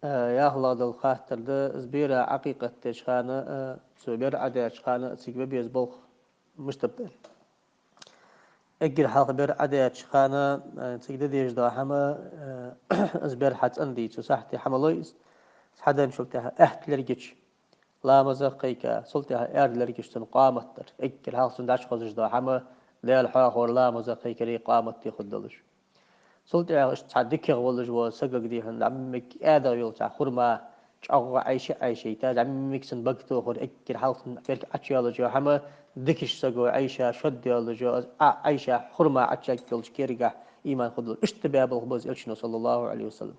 يا الله دل خاطر ده زبيرة عقيقة تشخانة سوبر عدا تشخانة سيجبي بيزبول مشتبه اجل حلقة بير عدا تشخانة سيجد ديش دا حما زبير حت اندي تساحتي حملويس حدا شلتها احت لرجيش لا مزقيك سلتها ارد لرجيش تنقامتر اجل حلقة سنداش خزش دا حما لا الحاخور لا مزقيك لي قامت خدلش سلطة تصدق والله جو سجق دي هن عمك هذا يقول خرما شغل عيشة تاج عمك سن بقته خور أكل حالة فرق عشيا الله جو حما دكش سجوا عيشة شد الله جو عيشة خرما عشيا كل شكيرجع إيمان خدل اشتباه بالخبز إلشنا صلى الله عليه وسلم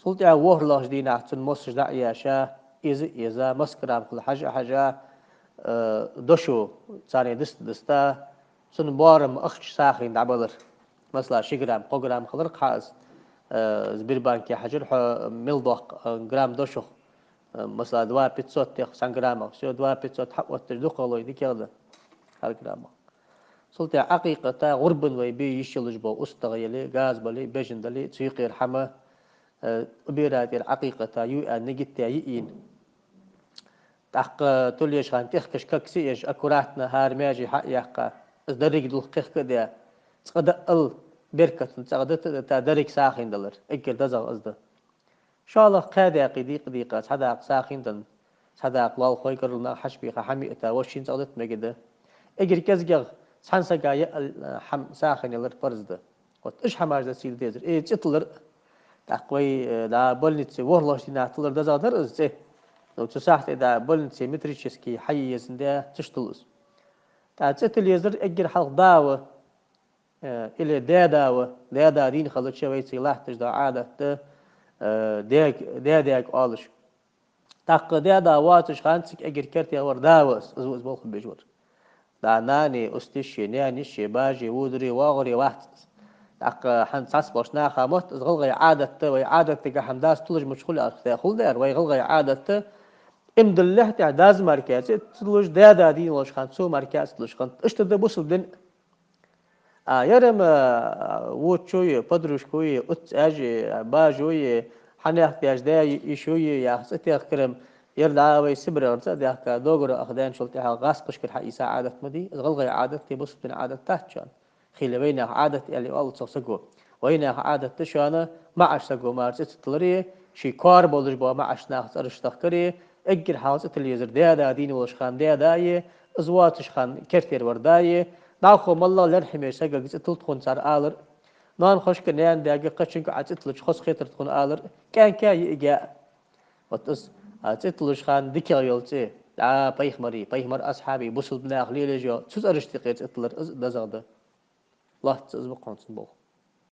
سلطة وهر الله جدينا عتن مصر دعية شا إذا مسكرام كل حاجة دشو ثاني دستا سن بارم أخش ساخين دعبلر مثلا شجرام قجرام خضر قاس زبير بانكي حجر ملضق جرام دوشخ مثلا دوا بيتزوت تخ سان أو سو دوا بيتزوت حق وتجدق الله يديك هذا هالجرام سلطة حقيقة غرب ويبي يشيل جبو أستغيلي غاز بلي بيجن دلي تسيقير حما أبيرات الحقيقة يو نجت يئين تحق توليش خان تخكش ككسيش أكوراتنا هار ماجي حق يحقا دريق دل قيخ كده تقدر ال بركة تقدر تدرك ساخين دلر إكل تزغ أزده شاء الله قادة قديقة هذا ساخين دن هذا قلال خوي كرلنا حشبي حمي أتا وشين تقدر مجده إجر كزجر سانسا جاي حم ساخين يلر فرزده قلت إيش حماج سيل ديزر إيه تطلر تقوي لا بولنتي والله شينا تطلر دزغ درز إيه لو تساحت إذا بولنتي متريشسكي حي يزنده تشتلز تاتل يزر إجر حلق داوة إلى دادا دين خلت شوي سلاح تجدا عادة ديك آلش تاق دادا واتش خانسك أجر كرتي أور داوس أزوز بالخ بجور دا ناني أستشي ناني شباجي ودري واغري واحد تاق حن ساس باش ناخا موت غلغي عادة وعادة تجا حمداس تلج مشغول أخذ خل دار ويغلغي عادة إم دلله تعداز مركز تلج دادا دين وش خان سو مركز تلج خان اشتد بوصل دين يرم وتشوي بدرش كوي أت أجي باجوي حنا احتياج ده يشوي يا ستي أكرم يرد وي سبر أرتا ده كدوغر أخدان شلتها غاس قشكر حق عادة مدي الغلغة عادة تبص بين عادة تاتشان خيل بين عادة اللي والله تصقو وين عادة تشانا ما عش تقو ما تطلري شي كار بولش بوا ما عش ناخذ أرش تخكري أجر حاصل اللي يزر ده دين وش خان ده داي أزواتش خان كرتير ورداي ناخو مالله لرحمي سجل تلت خون صار آلر نان خوش كنيان داقي قشنك عتلج خص خيتر تكون آلر كان يجاء وتس عتلج خان ذكر يلتي لا بيخ مر أصحابي بوصل بنا خليل جو تز أرشتقيت اطلر دزغده الله تزبقون تنبوه